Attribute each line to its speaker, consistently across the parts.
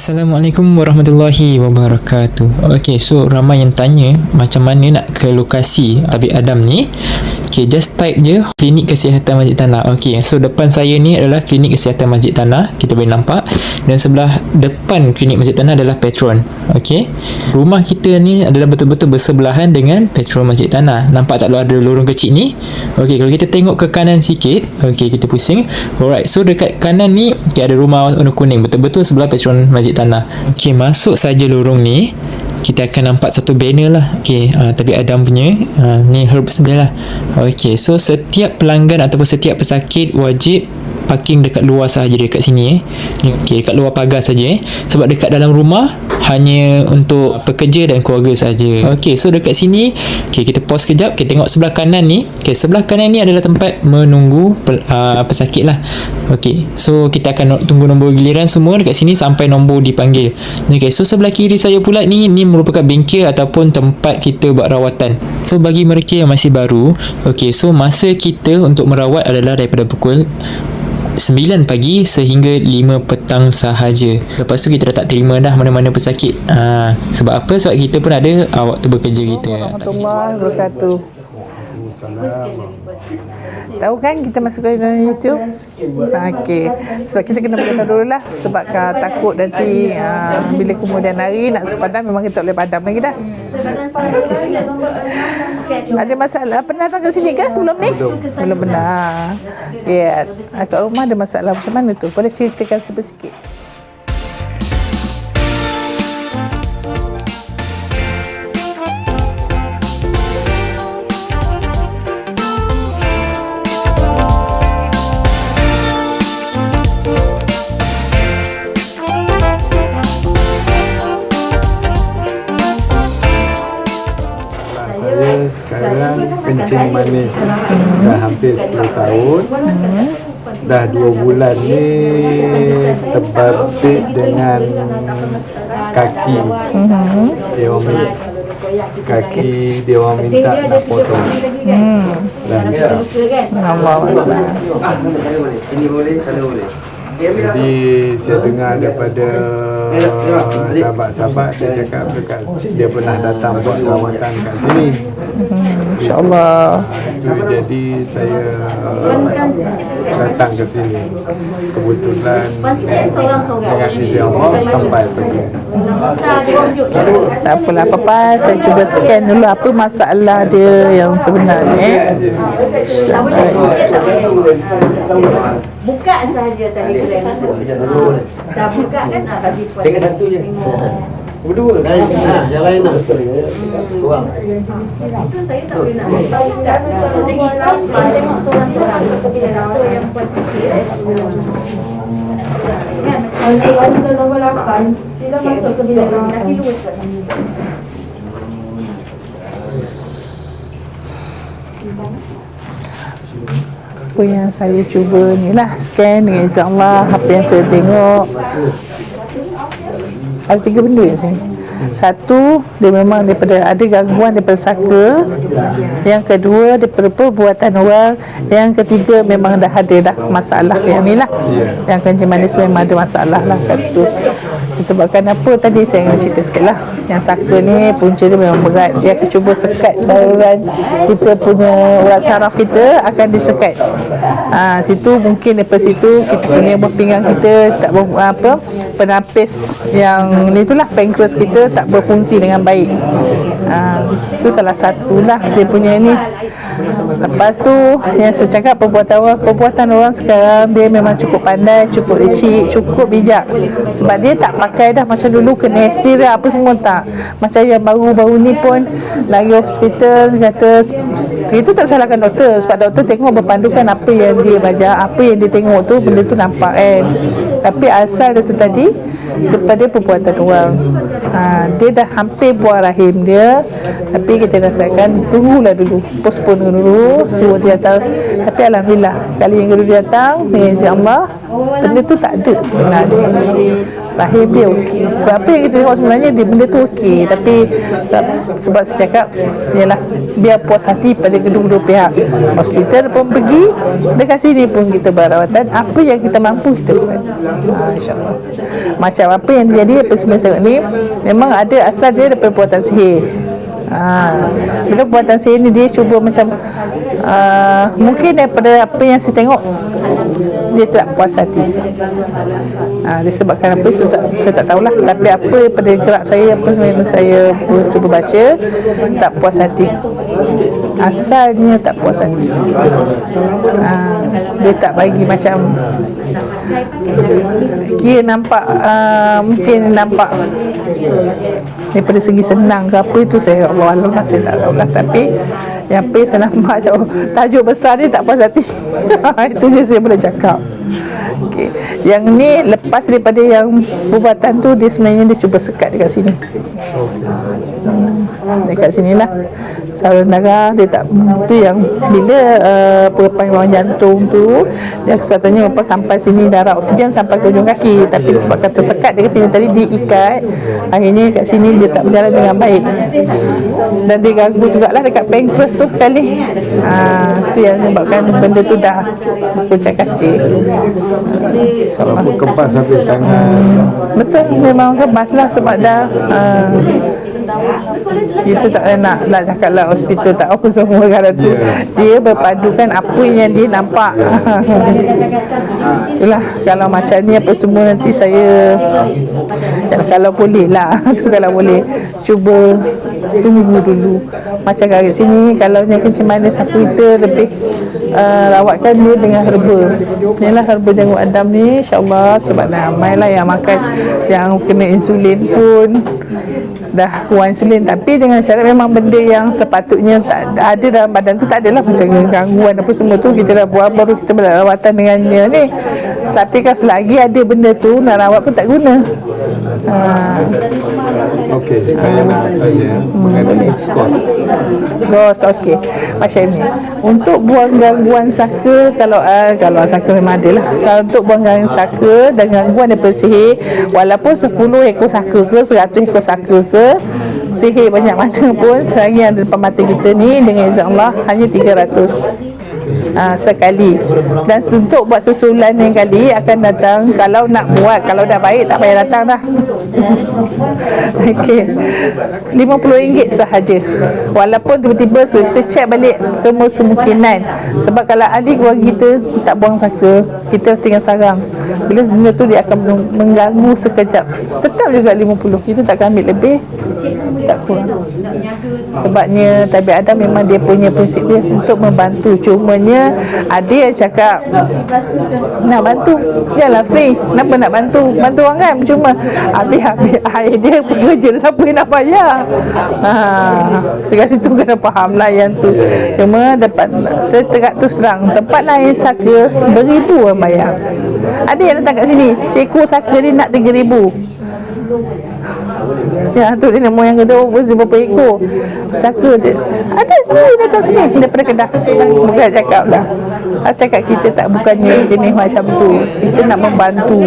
Speaker 1: Assalamualaikum warahmatullahi wabarakatuh. Okay, so ramai yang tanya macam mana nak ke lokasi Tabib Adam ni. Okay, just type je Klinik Kesihatan Masjid Tanah. Okay, so depan saya ni adalah Klinik Kesihatan Masjid Tanah, kita boleh nampak. Dan sebelah depan Klinik Masjid Tanah adalah Petron. Okay, rumah kita ni adalah betul-betul bersebelahan dengan Petron Masjid Tanah. Nampak tak ada lorong kecil ni? Okay, kalau kita tengok ke kanan sikit, okay, kita pusing. Alright, so dekat kanan ni okay, ada rumah warna kuning, betul-betul sebelah Petron Masjid Tanah. Okay, masuk saja lorong ni, kita akan nampak satu banner lah. Okay, Tabib Adam punya ni herbs dia lah. Okay, so setiap pelanggan ataupun setiap pesakit wajib parking dekat luar sahaja, dekat sini okay, dekat luar pagar saja sebab dekat dalam rumah hanya untuk pekerja dan keluarga saja. Okay, so dekat sini okay, kita pause kejap, kita tengok sebelah kanan ni. Okay, sebelah kanan ni adalah tempat menunggu pesakit lah. Okay, so kita akan tunggu nombor giliran semua dekat sini sampai nombor dipanggil. Okay, so sebelah kiri saya pula ni merupakan bengkel ataupun tempat kita buat rawatan. So bagi mereka yang masih baru, okay, so masa kita untuk merawat adalah daripada pukul 9 pagi sehingga 5 petang sahaja. Lepas tu kita dah tak terima dah mana-mana pesakit. Sebab apa? Sebab kita pun ada waktu bekerja kita.
Speaker 2: Warahmatullahi wabarakatuh. Tahu kan kita masuk ke dalam YouTube? Okey. Sebab kita kena beritahu dulu lah. Sebab takut nanti bila kemudian hari nak padam, memang kita tak boleh padam lagi dah. Ada masalah? Pernah datang ke sini kan sebelum ni? Belum pernah. Ya, kat rumah ada masalah macam mana tu? Boleh ceritakan sikit?
Speaker 3: Sekarang kencing manis dah hampir 10 tahun. Dah 2 bulan ni terbabit dengan kaki. Dia orang kaki dia orang minta nak potong. Dah minta.
Speaker 2: Allah Akbar.
Speaker 4: Ini boleh, sana boleh.
Speaker 3: Jadi saya dengar daripada sahabat-sahabat dia cakap dekat dia pernah datang buat rawatan kat sini.
Speaker 2: InsyaAllah.
Speaker 3: Itu jadi saya datang ke sini. Kebetulan dengan izin Allah sampai pergi.
Speaker 2: Tak apalah apa-apa, saya cuba scan dulu apa masalah dia yang sebenarnya.
Speaker 5: Buka sahaja Telegram. Dah buka kan bagi puan.
Speaker 4: Tengok satu je. Berdua. Yang lain nak. Kurang.
Speaker 5: Itu saya tak boleh nak buka. Tengok tengok seorang ni sama. So yang puan fikir kan. Kalau nombor 8 sila masuk ke bilik lelaki luar.
Speaker 2: Apa yang saya cuba ni lah, scan dengan izin Allah. Apa yang saya tengok, ada 3 benda kat sini. Satu, dia memang daripada ada gangguan daripada saka. Yang kedua, daripada perbuatan orang. Yang ketiga, memang dah ada dah masalah yang ni lah. Yang kencing manis memang ada masalah lah kat situ. Disebabkan apa tadi saya nak cerita sikit lah. Yang saka ni punca dia memang berat. Dia akan cuba sekat saluran kita punya urat saraf kita akan disekat. Situ mungkin daripada situ kita punya buah pinggang kita tak penapis yang ni tu lah, pankreas kita tak berfungsi dengan baik. Itu salah satulah dia punya ni. Lepas tu yang saya cakap perbuatan orang sekarang dia memang cukup pandai, cukup licik, cukup bijak. Sebab dia tak pakai dah macam dulu kena histeria apa semua, tak. Macam yang baru-baru ni pun lagi hospital kata, itu tak salahkan doktor. Sebab doktor tengok berpandukan apa yang dia baca, apa yang dia tengok tu, benda tu nampak kan. Tapi asal dia tu tadi daripada perbuatan orang. Dia dah hampir buang rahim dia, tapi kita rasakan tunggulah dulu, postpone dulu, suruh dia datang. Tapi Alhamdulillah kali yang kedua dia datang dengan izin Allah, benda tu tak ada sebenarnya. lahir dia okey. Sebab apa yang kita tengok sebenarnya dia benda tu okey, tapi sebab saya cakap yalah, biar puas hati pada kedua-dua pihak. Hospital pun pergi, dekat sini pun kita berawatan, apa yang kita mampu kita buat. InsyaAllah. Macam apa yang terjadi apa semua tengok ni, memang ada asal dia daripada perbuatan sihir. Bila perbuatan sihir ni dia cuba macam mungkin daripada apa yang saya tengok, dia tak puas hati. Disebabkan apa saya tak tahulah, tapi apa pada gerak saya, apa yang saya cuba baca, tak puas hati. Asalnya tak puas hati. Dia tak bagi macam kira nampak, mungkin nampak daripada segi senang ke apa itu, saya Allah Alam saya tak tahulah, tapi yang apa saya nampak tajuk besar dia tak puas hati. Itu je saya boleh cakap. Okay. Yang ni lepas daripada yang perbuatan tu, dia sebenarnya dia cuba sekat dekat sini. Dekat sinilah saluran darah dia tak, tu yang bila pengepang jantung tu, dia sepatutnya lepas sampai sini darah oksigen sampai ke hujung kaki, tapi disebabkan tersekat dekat sini tadi, diikat, akhirnya kat sini dia tak berjalan dengan baik, dan dia ganggu jugalah dekat pankreas tu sekali. Tu yang menyebabkan benda tu dah berkucak kacir.
Speaker 3: Walaupun kempas habis tangan.
Speaker 2: Betul, memang kemas lah sebab dah kita tak nak cakap lah hospital tak apa semua kalau tu. Dia berpadukan apa yang dia nampak. Itulah, kalau macam ni apa semua nanti saya kalau boleh lah tu, kalau boleh cuba tunggu dulu. Macam kat sini kalau yang kencing manis apa kita lebih rawatkan dia dengan herba. Inilah herba janggut Adam ni, insyaAllah, sebab ramai lah yang makan, yang kena insulin pun dah kurang insulin, tapi dengan syarat memang benda yang sepatutnya tak ada dalam badan tu, tak adalah macam gangguan apa semua tu kita dah buat, baru kita berawatan dengannya ni. Tapi kan selagi ada benda tu, nak rawat pun tak guna.
Speaker 3: Okey, saya nak tanya mengenai kos.
Speaker 2: Okey, macam ni. Untuk buang gangguan saka, kalau saka memang ada lah. Kalau untuk buang gangguan saka dan gangguan daripada sihir, walaupun 10 ekor saka ke 100 ekor saka ke, sihir banyak mana pun, selagi yang ada depan mata kita ni, dengan izin Allah hanya 300 sekali. Dan untuk buat susulan yang kali akan datang, kalau nak buat, kalau dah baik tak payah datang dah. Okey, RM50 sahaja. Walaupun tiba-tiba kita check balik kemungkinan, sebab kalau ahli keluarga kita tak buang saka, kita tinggal sarang, bila benda tu dia akan mengganggu sekejap, tetap juga 50. Kita tak akan ambil lebih, tak kurang. Sebabnya tabiat Adam memang dia punya prinsip dia untuk membantu. Cumanya ada yang cakap nak bantu, janganlah free, kenapa nak bantu orang kan, cuma habis air dia pekerja, siapa yang nak bayar? Sekarang situ kena faham lah yang tu. Cuma dapat, saya terus terang, tempat lain saka beribu orang bayar. Ada yang datang kat sini, seekor saka dia nak 3,000. Tu dia nak moyang kata berapa ekor saka dia. Ada semua datang sini daripada Kedah. Bukan cakap lah, cakap kita tak, bukannya jenis macam tu, kita nak membantu.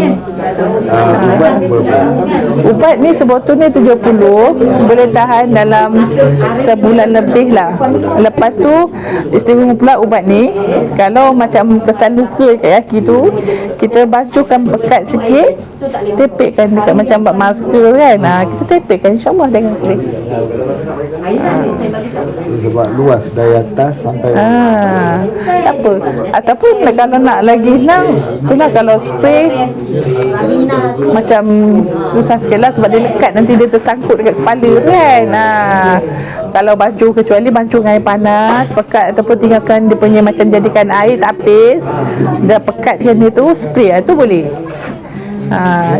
Speaker 2: Ubat ni sebotolnya 70, boleh tahan dalam sebulan lebih lah. Lepas tu istimewa pula ubat ni, kalau macam kesan luka kat kaki tu, kita basuhkan pekat sikit, tepekkan dekat macam buat masker kan, kita tepekkan, insyaAllah dia akan kering.
Speaker 3: Sebab luas dari atas sampai
Speaker 2: tak apa. Ataupun kalau nak lagi senang, itulah kalau spray macam susah sikit lah, sebab dia lekat, nanti dia tersangkut dekat kepala tu kan. Kalau baju, kecuali baju dengan air panas, pekat, ataupun tinggalkan dia punya macam jadikan air tapis, dia pekatkan dia tu, spray tu boleh.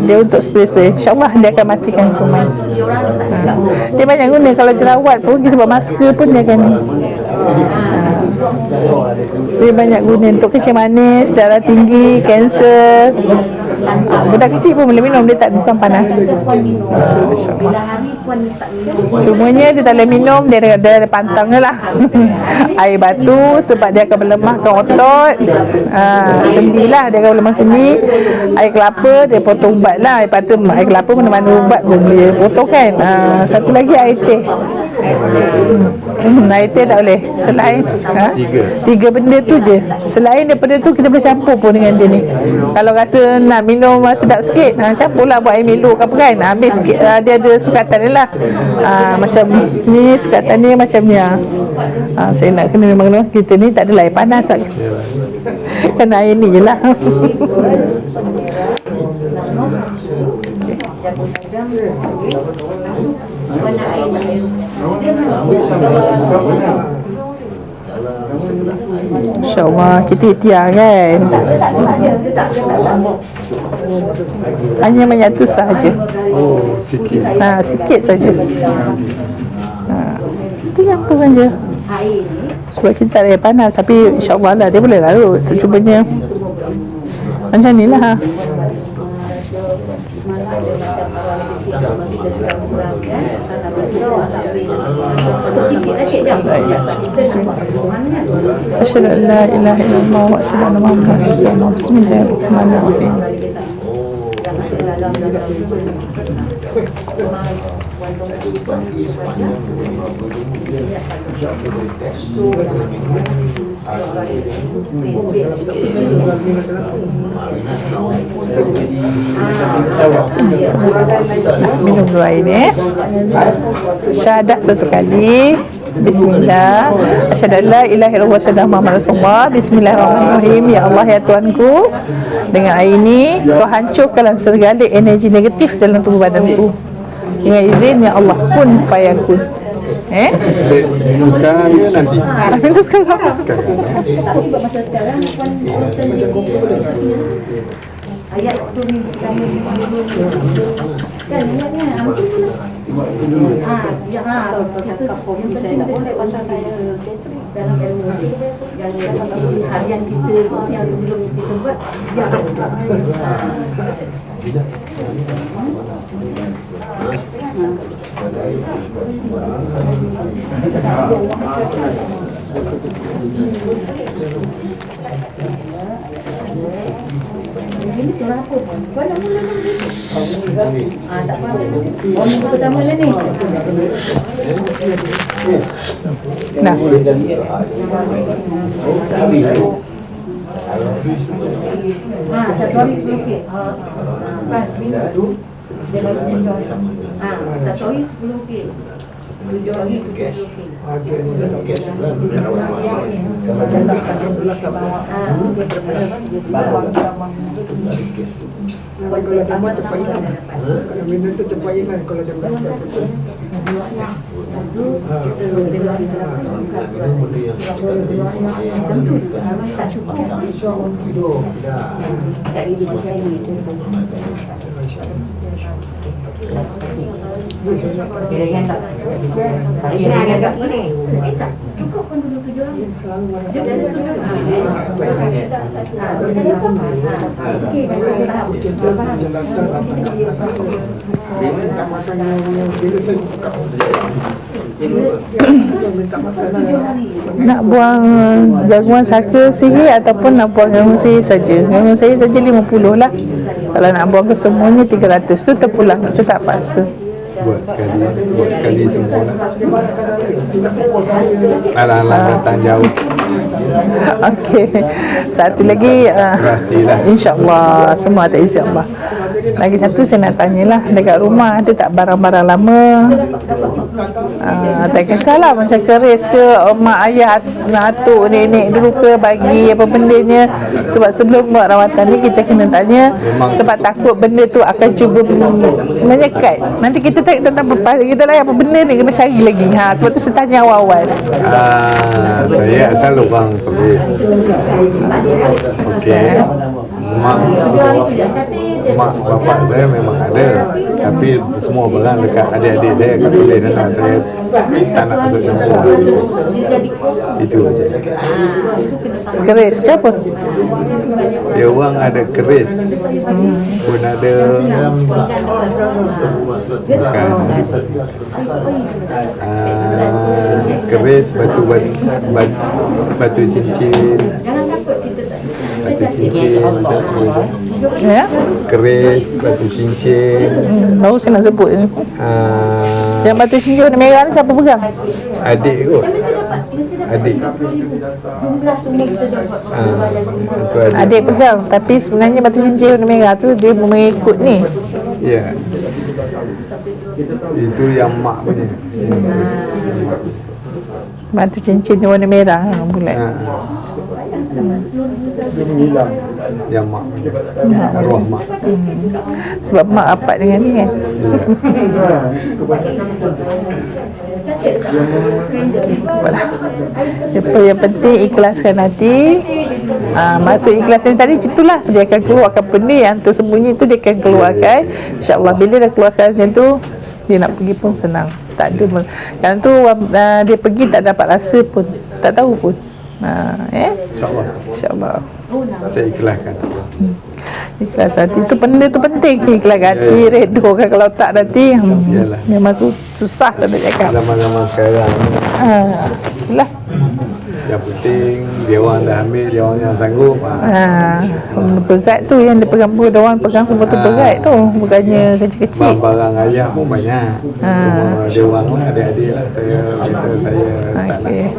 Speaker 2: Dia untuk spray-spray, insyaAllah dia akan matikan kuman. Dia banyak guna. Kalau jerawat pun, kita buat masker pun dia akan dia banyak guna untuk kencing manis, darah tinggi, kanser. Budak kecil pun boleh minum, dia bukan panas. InsyaAllah.
Speaker 5: puan tak minum.
Speaker 2: Cumanya dia tak boleh minum, dia ada pantang je lah. Air batu sebab dia akan melemahkan otot. Sendi lah, dia akan melemahkan sendi. Air kelapa dia potong ubat lah. Air kelapa mana-mana ubat pun dia potong kan. Satu lagi air teh. Air teh tak boleh. Selain tiga benda tu je. Selain daripada tu kita boleh campur pun dengan dia ni. Kalau rasa nak minum sedap sikit, campur lah buat air Milo ke apa kan. Ambil sikit, dia ada sukatan dia lah. Macam ni, sukatan ni macam ni. Saya nak kena memang kita ni tak ada air panas lah. Kena air ni je lah. InsyaAllah kita ikhtiar kan. Hanya banyak tu sahaja.
Speaker 3: Sikit.
Speaker 2: Sikit saja. Itu yang apa je. Sebab kita tak ada air panas. Tapi insyaAllah lah dia boleh larut. Cumanya macam ni lah. Asyhadu an la ilaha illallah wa asyhadu anna Muhammadan rasulullah. Bismillahirrahmanirrahim. Minum dulu air ni. Syahadat satu kali. Bismillah. Asyhadu an la ilaha illallah wa asyhadu anna Muhammadan rasulullah. Bismillahirrahmanirrahim. Ya Allah, ya Tuhanku, dengan air ini kau hancurkanlah segala energi negatif dalam tubuh badanku. Dengan izin ya Allah, kun fayakun.
Speaker 3: Minum sekarang ke nanti?
Speaker 2: Minum sekarang apa?
Speaker 3: Sekarang.
Speaker 5: Masa sekarang puan ayat tu ni kan ingatnya saya tak boleh pasal saya dalam harian kita yang sebelum kita buat ini surah apa? Kau nak mula nanti? Tak apa. Minggu pertama lah ni.
Speaker 2: Nah.
Speaker 5: Satu hari 10 kit. Satu hari 10 kit. 7 hari 70 kit.
Speaker 4: Minum tu cepat hilang kalau jam 12.
Speaker 5: Cukup pun dulu kejualan
Speaker 2: nak buang gangguan saka sihir ataupun nak buang gangguan sihir saja. Gangguan sihir saja 50 lah. Kalau nak buang ke semuanya 300 tu terpulang, tu tak paksa.
Speaker 3: Buat sekali semua. Alang-alang datang jauh.
Speaker 2: Okey. Satu lagi insya-Allah semua atas izin Allah. Lagi satu saya nak tanyalah, dekat rumah ada tak barang-barang lama? Tak kisahlah macam keris ke mak ayah atuk nenek dulu ke bagi apa bendanya, sebab sebelum buat rawatan ni kita kena tanya sebab takut benda tu akan cuba menyekat. Nanti kita tak kita lah apa benda ni kena cari lagi. Sebab tu saya tanya awal-awal.
Speaker 3: Saya asal lubang tulis. Okey. Mak bapak saya memang ada. Tapi semua barang dekat adik-adik saya kat tulis lah. Saya tak nak masuk campur. Itu saja.
Speaker 2: Keris ke apa?
Speaker 3: Dia orang ada keris, pun ada bukan keris, batu cincin, macam tu.
Speaker 2: Ya?
Speaker 3: Keris, batu cincin,
Speaker 2: Baru saya nak sebut ni. Yang batu cincin warna merah ni siapa pegang?
Speaker 3: adik kot. Adik. Itu adik.
Speaker 2: Adik pegang. Tapi sebenarnya batu cincin warna merah tu dia mengikut ni.
Speaker 3: Ya. Itu yang mak punya.
Speaker 2: Batu cincin warna merah bulat.
Speaker 3: Yang mak punya. Arwah mak.
Speaker 2: Sebab mak rapat dengan ni kan. Apalah. Apa yang penting ikhlaskan hati. Maksud ikhlas ni tadi itulah dia akan keluarkan benda yang tersembunyi tu, dia akan keluarkan. InsyaAllah bila dah keluarkan macam tu, dia nak pergi pun senang. Tak ada yang tu dia pergi tak dapat rasa pun, tak tahu pun.
Speaker 3: InsyaAllah.
Speaker 2: InsyaAllah.
Speaker 3: Saya ikhlaskan.
Speaker 2: Ikhlas hati tu benda tu penting. Ikhlas hati, redha kan. Kalau tak nanti
Speaker 3: Yalah.
Speaker 2: memang susah dah nak cakap.
Speaker 3: Zaman-zaman sekarang
Speaker 2: Lah.
Speaker 3: yang penting dia orang dah ambil, dia orang yang sanggup.
Speaker 2: Berat tu yang dia pegang, dia orang pegang semua tu berat tu, bukannya kecil-kecil.
Speaker 3: Barang ayah pun banyak. Cuma dia orang lah, adik-adik lah. Saya kata saya tak nak.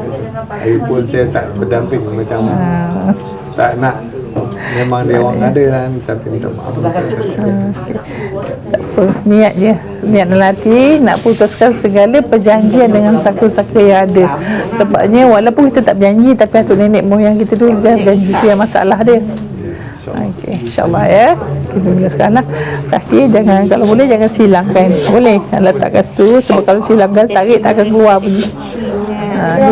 Speaker 3: Saya pun saya tak berdamping macam tak nak. Memang dia orang ada lah, tapi minta maaf.
Speaker 2: Tak apa, niat je. Niat dalam hati nak putuskan segala perjanjian dengan saka-saka yang ada. Sebabnya walaupun kita tak berjanji, tapi atuk nenek moyang kita dulu dah berjanji. Itu yang masalah dia. Okey, insyaAllah ya. Kita mula sekarang lah. Kaki jangan, kalau boleh jangan silangkan. Boleh letakkan situ. Sebab kalau silangkan, tarik tak akan keluar bunyi.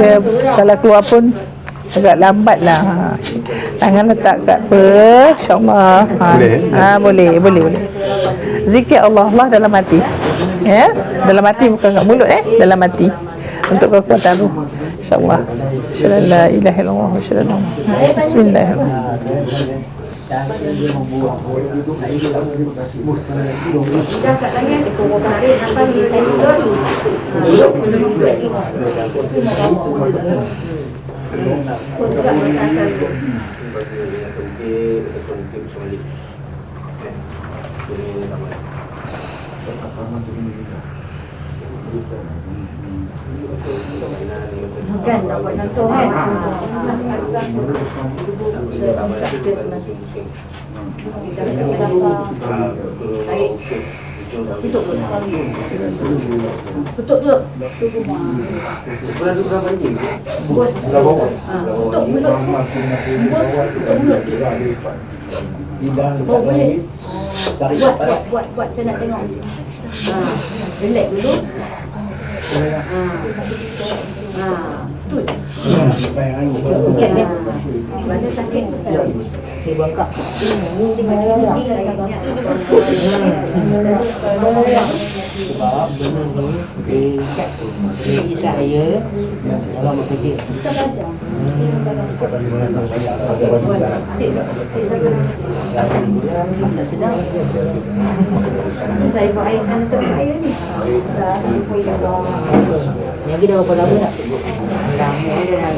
Speaker 2: Dia kalau keluar pun agak lambat lah. Tangan letak kat apa, insyaAllah. Boleh. Zikir Allah dalam hati. Ya, dalam hati, bukan kat mulut dalam hati. Untuk kekuatan roh. InsyaAllah. Asyhadu an la ilaha illallah wa asyhadu anna Muhammadan. Bismillahirrahmanirrahim.
Speaker 5: Dah kat tangan dia korang tarik sampai dia tidur. Kan nak buat nonton kan. Tutup dulu. Tutup mulut. Oh boleh. Buat saya nak tengok. Relax dulu. Tu je. Bukan dia. Mana sakit? Dia bangkak.
Speaker 6: Jadi saya dalam bekerja.
Speaker 5: Masa sedang. Saya buat air kan untuk air ni.
Speaker 6: Yang kita berapa lama tak? Lama dah.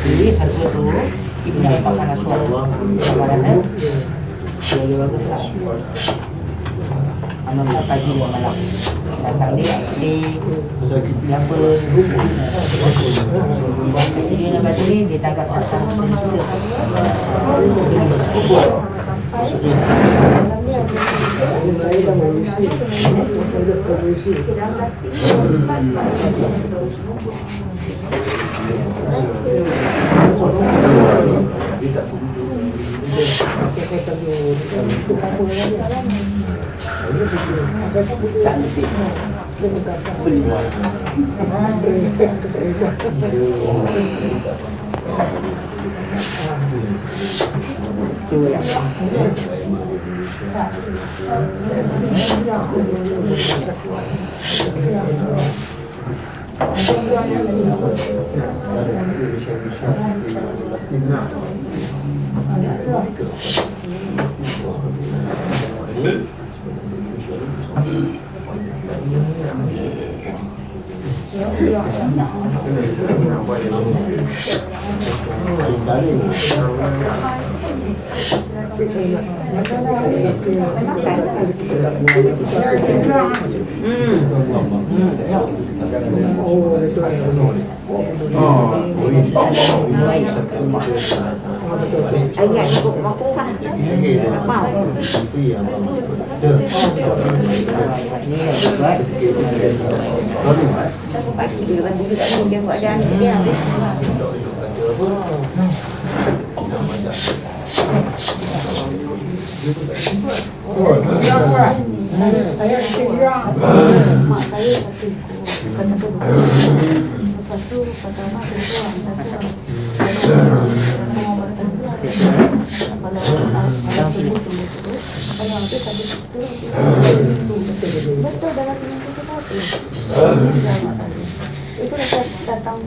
Speaker 6: Jadi harga tu ibu nak makan nasi malam dia bagus lah. Anak pagi dan malam datang dia yang jadi dia nak ni dia tangkap satu
Speaker 4: Saya dah mengisi. Saya dah mengisi.
Speaker 5: Ayat ikut aku kan. Apa? Pasti dia pasti juga dia buat dia dia. Itu datang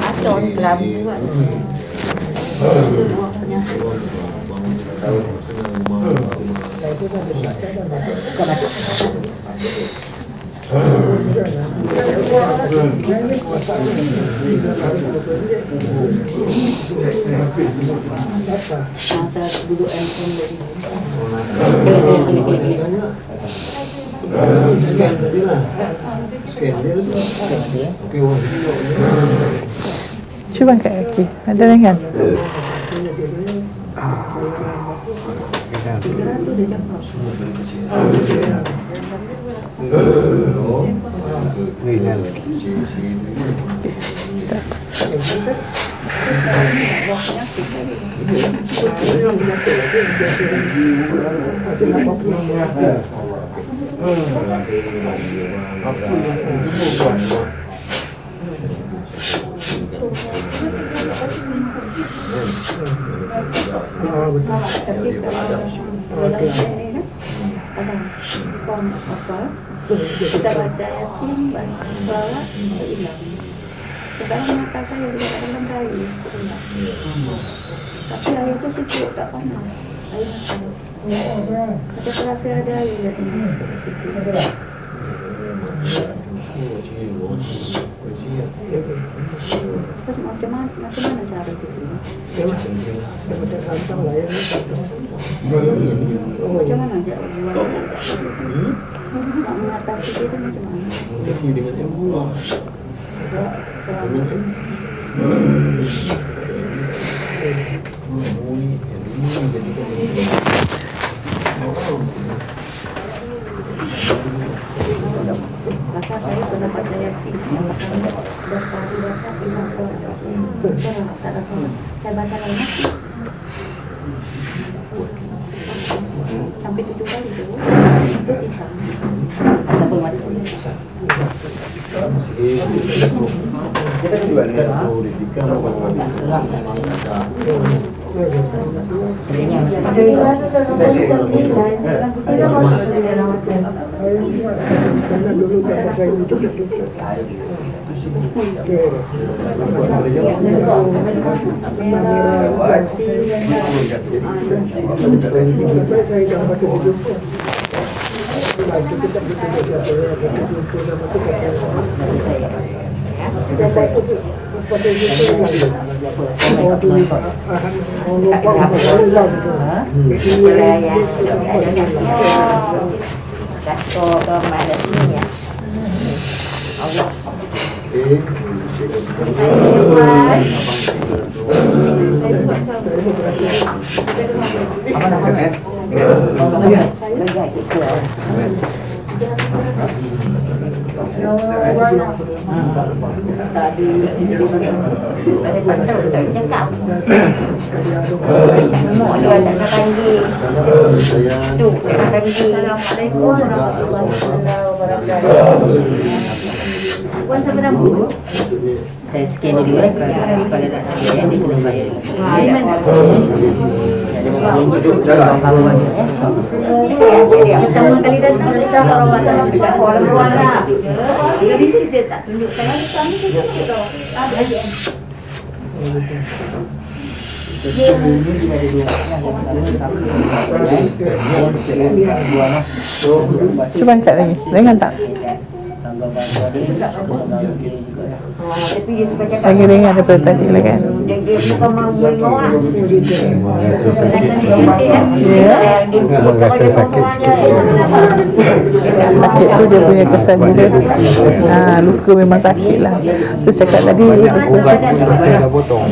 Speaker 5: Acon pelan juga. Masa duduk handphone dari
Speaker 2: Cuba angkat kaki. Ada ringan.
Speaker 3: Ringan.
Speaker 5: kita baca Yasin, baca salawat, hilang. Sekarang mata saya juga tak dalam air. Tapi air tu sejuk, tak panas. Air macam terasa ada air kat sini. Macam mana cara tu? Macam mana dia buat? Nak mengatasi dia tu macam mana? Maka saya pendapat saya saya baca lagi sampai 7 kali tu itu hitam ada pemati
Speaker 3: Kita juga lihat politika Assalamualaikum warahmatullahi wabarakatuh. Puan sampai dah buku?
Speaker 6: Saya scan dia dulu kalau tak scan dia kena bayar.
Speaker 5: Pertama kali datang kita perawatan orang jadi dia tak tunjukkan lagi kami tunjuk tu.
Speaker 2: Cuba angkat lagi. Dengan tak? Lagi ringan daripada tadi lah kan?
Speaker 3: memang rasa sakit sikit.
Speaker 2: Sakit tu dia punya kesan bila luka memang sakit lah. Tu cakap tadi luka
Speaker 3: Dah potong.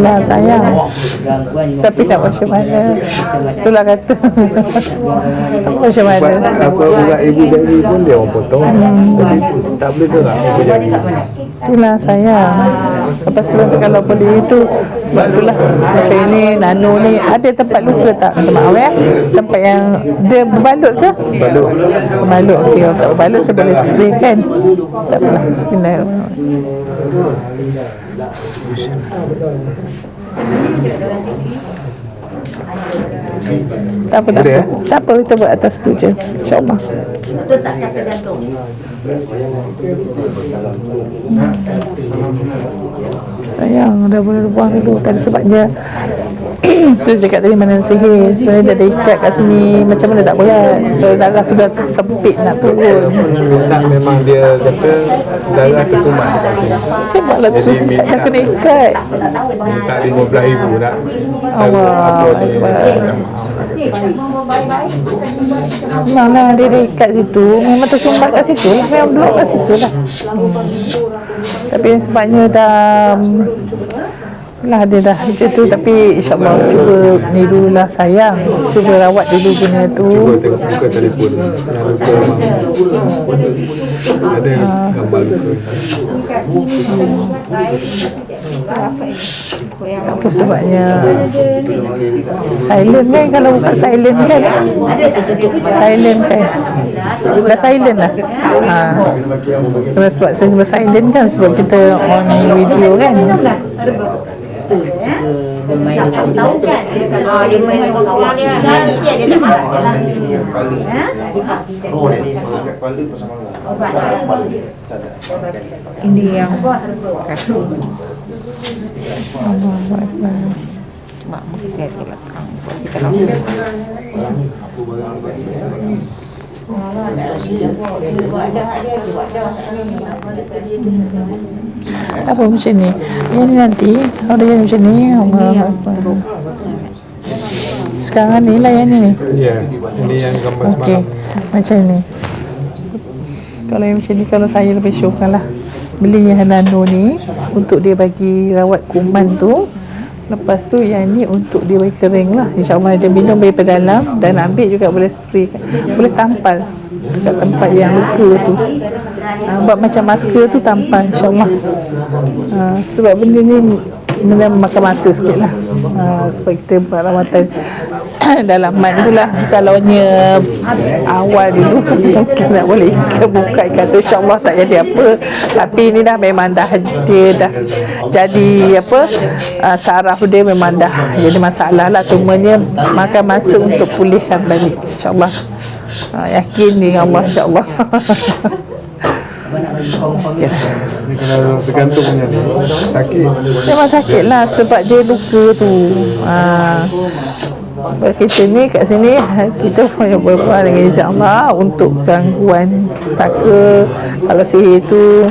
Speaker 2: lah sayang. Tapi nak macam mana? Itulah kata. Macam mana?
Speaker 3: Apa urat ibu jari pun dia orang potong. Tapi tak boleh gerak ibu jari.
Speaker 2: Itulah sayang. Lepas tu kalau boleh itu sebab itulah macam ini nano ni ada tempat luka tak? Minta maaf ya. Tempat yang dia berbalut ke? Berbalut. Okey, kalau tak berbalut saya boleh spray kan? Tak apalah. Bismillahirrahmanirrahim. Tak apa, tak apa. Tak apa, kita buat atas tu je. InsyaAllah.
Speaker 5: Betul tak kata jantung?
Speaker 2: Sayang, dah boleh buang dulu. Tadi sebabnya terus dekat tadi mana sihir sebenarnya dia ada ikat kat sini, macam mana tak berat, so darah tu dah sempit nak turun.
Speaker 3: Tak, memang dia kata darah tersumbat kat sini.
Speaker 2: Saya buatlah tersumbat dah kena ikat.
Speaker 3: Tak 15,000 nak.
Speaker 2: Allah memanglah dia ada ikat situ, memang tersumbat kat situ lah, memang blok kat situ lah. Tapi sebabnya dah lah dia dah macam tu, tapi insyaAllah cuba ni dululah sayang, cuba rawat dulu benda tu.
Speaker 3: Cuba tengok buka telefon yang luka ada gambar luka.
Speaker 2: Apa sebabnya silent kan, kalau buka silent kan, silent kan, dah silent lah. Sebab saya silent kan, sebab kita on video kan.
Speaker 6: suka bermain dengan
Speaker 5: Tahu kan kalau dia main dengan kawan dia, dia tak marah je lah.
Speaker 4: Oh, ni semangat kepala pasal
Speaker 2: Ini yang mak saya tu belakang kita ambil. Apa macam ni? Yang ni nanti kalau dia macam ni sekarang ni lah yang ni.
Speaker 3: Ya, ini yang gambar
Speaker 2: Okey,
Speaker 3: semalam.
Speaker 2: macam ni. Kalau yang macam ni, kalau saya lebih syukkan lah beli yang nano ni untuk dia bagi rawat kuman tu. Lepas tu yang ni untuk dia bagi kering lah. InsyaAllah dia minum daripada dalam dan ambil juga boleh spray, boleh tampal dekat tempat yang luka tu. Buat macam masker tu tampal insyaAllah. Sebab benda ni memakan masa sikit lah. Sebab kita buat rawatan dalaman tu lah. Kalaunya awal dulu mungkin nak boleh kita buka kata insyaAllah tak jadi apa. Tapi ni dah memang dah dia dah jadi apa, saraf dia memang dah jadi masalah lah. Cumanya makan masa untuk pulihkan balik insyaAllah. Yakin ni Allah insyaAllah.
Speaker 3: Ni kena tergantungnya ni. Sakit.
Speaker 2: Memang sakit lah sebab dia luka tu. Kita ni kat sini kita punya berbual dengan insyaAllah untuk gangguan saka, kalau sihir tu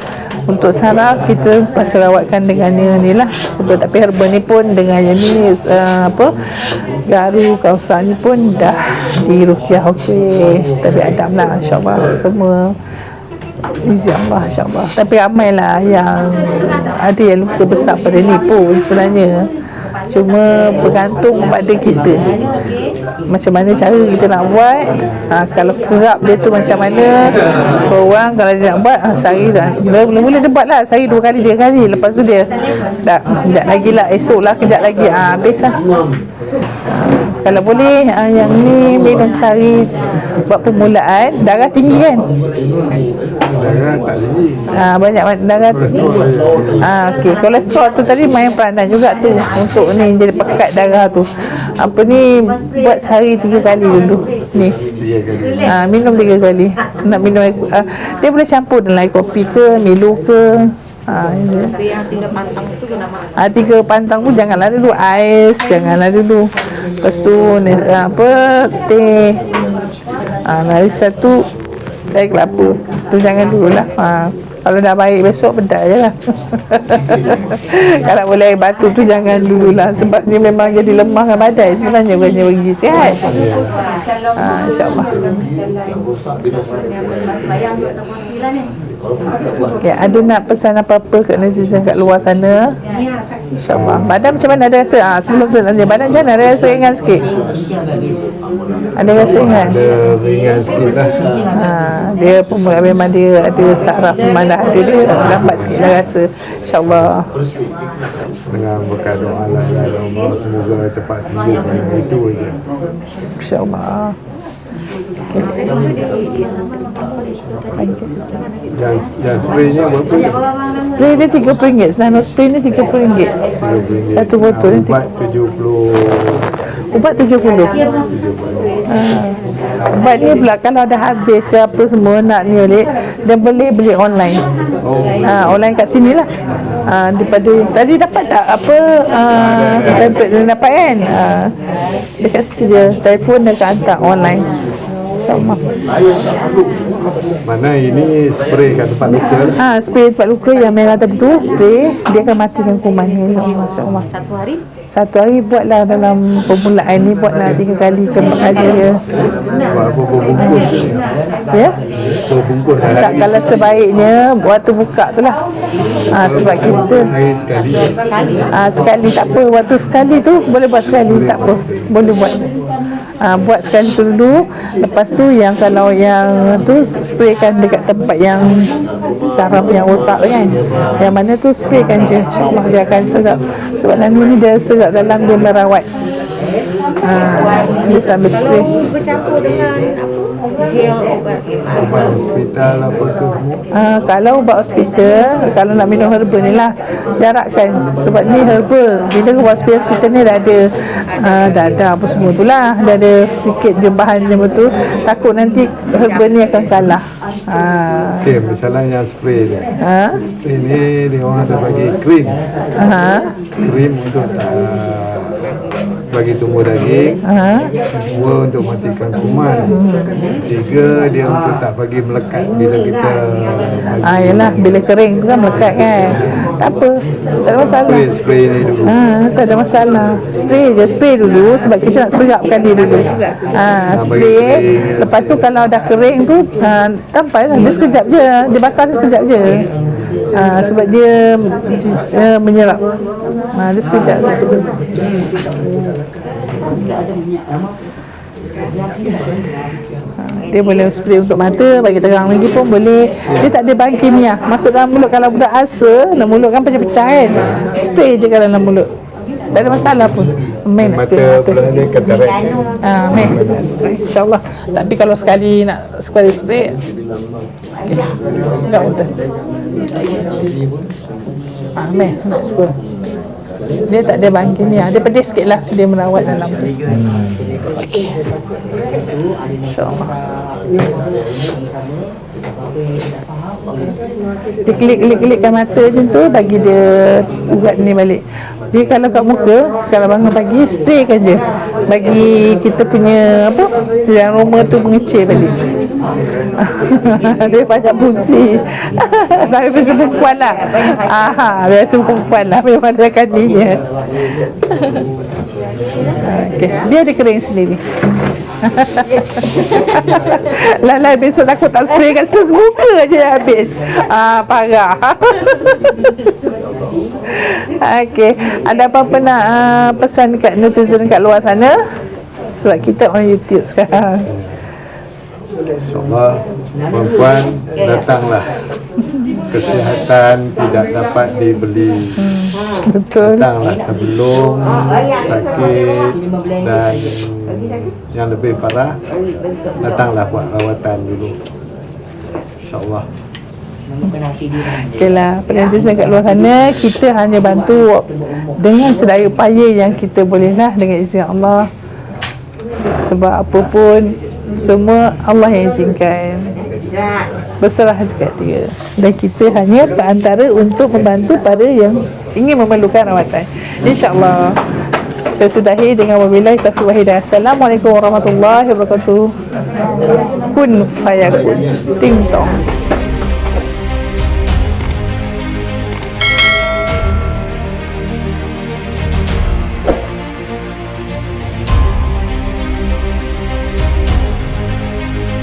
Speaker 2: untuk saraf kita pasal rawatkan dengan ni lah. Tapi herba ni pun dengan yang ni garu kausar ni pun dah diruqyah okey. Tapi adam lah insyaAllah semua InsyaAllah, insyaAllah. Tapi ramailah yang ada yang luka besar pada ni pun sebenarnya. Cuma bergantung pada kita macam mana cara kita nak buat. Kalau kerap dia tu macam mana, seorang kalau dia nak buat sehari dah, mula-mula dia buat lah sehari 2 kali 3 kali. Lepas tu dia dah kejap lagi lah, esok lah kejap lagi, habis lah. Kalau boleh yang ni minum sehari buat permulaan. Darah tinggi kan?
Speaker 3: Darah tak tinggi.
Speaker 2: Banyak darah tinggi. Okey, kolesterol tu tadi main peranan juga tu untuk ni jadi pekat darah tu. Apa ni buat sehari 3 kali dulu ni.
Speaker 3: 3 kali.
Speaker 2: Minum 3 kali. Nak minum air, dia boleh campur dengan air kopi ke, Milo ke.
Speaker 6: Tapi yang 3 pantang tu dia nak
Speaker 2: 3 pantang pun janganlah dulu, ais janganlah dulu. Lepas tu teh, lagi satu air kelapa tu jangan dululah. Kalau dah baik besok pedal je lah. Kalau boleh air batu tu jangan dululah, sebab dia memang jadi lemahkan badan sebenarnya, bukannya bagi sihat. InsyaAllah. Ya, ada nak pesan apa-apa kat netizen kat luar sana? InsyaAllah. Badan macam mana, ada rasa? Sebelum tu tanya badan macam mana, ada rasa ringan sikit? Ada rasa ringan?
Speaker 3: Ada ringan sikit lah.
Speaker 2: Dia pun memang dia ada saraf, memang dah ada, dia lambat sikit lah rasa. InsyaAllah.
Speaker 3: Dengan berkat doa lah Allah, semoga cepat sembuh. Itu je.
Speaker 2: InsyaAllah.
Speaker 3: Dan spraynya berapa?
Speaker 2: Spray dia RM30. Nano spray ni RM30. Satu botol ni
Speaker 3: Ubat 70.
Speaker 2: ubat 70. Ubat ni pula kalau dah habis ke apa semua nak ni balik, dia boleh beli online. Online kat sini lah. Daripada tadi dapat tak apa template dia dapat kan? Dekat situ je, telefon dia akan hantar online. InsyaAllah.
Speaker 3: Mana ini spray kat tempat luka?
Speaker 2: Spray tempat luka yang merah tadi tu, spray dia akan matikan kuman ni. InsyaAllah. Satu hari buatlah dalam permulaan ni, buatlah 3 kali ke 4 kali ya.
Speaker 3: Buat apa berbungkus?
Speaker 2: Ya?
Speaker 3: Berbungkus
Speaker 2: Tak, kalau sebaiknya waktu buka tu lah. Sebab kita
Speaker 3: Saya sekali.
Speaker 2: sekali tak apa, waktu sekali tu boleh buat sekali, tak apa, boleh buat. Buat sekali tu dulu. Lepas tu yang kalau yang tu spraykan dekat tempat yang saraf yang rosak kan, yang mana tu spraykan je, InsyaAllah dia akan serap. Sebab nano ni dia serap dalam, dia merawat. Dia sambil spray.
Speaker 5: bercampur dengan apa?
Speaker 3: ubat hospital apa tu semua.
Speaker 2: Kalau ubat hospital, kalau nak minum herba ni lah, jarakkan. Sebab ni herba, bila ubat hospital ni dah ada apa semua tu lah, dah ada sikit je bahan dia betul. Takut nanti herba ni akan kalah.
Speaker 3: Okey, misalnya yang spray dia. Spray ni dia orang ada bagi krim. Krim untuk bagi tumbuh daging. Dua untuk matikan kuman. Tiga dia untuk tak bagi melekat bila kita
Speaker 2: Yalah, bila kering tu kan melekat kan. Tak apa, tak ada masalah.
Speaker 3: spray ni dulu.
Speaker 2: Tak ada masalah. Spray dulu sebab kita nak serapkan dia dulu. Spray. Lepas tu kalau dah kering tu, tampal lah. Dia sekejap je. Dia basah dia sekejap je. Sebab dia menyerap. Dia sekejap. Dia boleh spray untuk mata, bagi terang lagi pun boleh. Dia tak ada bahan kimia masuk dalam mulut. Kalau budak ulcer, dalam mulut kan pecah-pecah kan, spray je kat dalam mulut, tak ada masalah pun. Main nak spray mata.
Speaker 3: Dia katarak.
Speaker 2: Main nak spray InsyaAllah. Tapi kalau sekali spray, okay, enggak betul. Main nak spray. Dia tak ada bahan kimia. Dia pedih sikit lah, dia merawat dalam tu. Okey, InsyaAllah. Dia klik-klik-klikkan mata macam tu, bagi dia ubat ni balik. Dia kalau kat muka, kalau bangun pagi, spraykan je, bagi kita punya apa, yang roma tu mengecil balik. Dia banyak fungsi. Tapi biasa perempuan lah. Biasa perempuan lah, memang dia kandinya. Okay. Dia ada kering sendiri. Lai besok takut tak spray kat situ, muka je habis. Parah. Okey, ada apa-apa nak pesan dekat netizen kat luar sana? Sebab kita on YouTube sekarang.
Speaker 3: InsyaAllah perempuan datanglah. Kesihatan tidak dapat dibeli.
Speaker 2: Betul.
Speaker 3: Datanglah sebelum sakit dan yang lebih parah, datanglah buat rawatan dulu. InsyaAllah.
Speaker 2: Okeylah, penonton kat luar sana, kita hanya bantu dengan sedaya upaya yang kita boleh lah, dengan izin Allah. Sebab apa pun, semua Allah yang izinkan. Berserah dekat dia. Dan kita hanya perantara untuk membantu para yang ingin memerlukan rawatan. InsyaAllah. Saya sudahi dengan wabillahi taufiq wal hidayah. Assalamualaikum warahmatullahi wabarakatuh. Kun fayakun. Ting tong.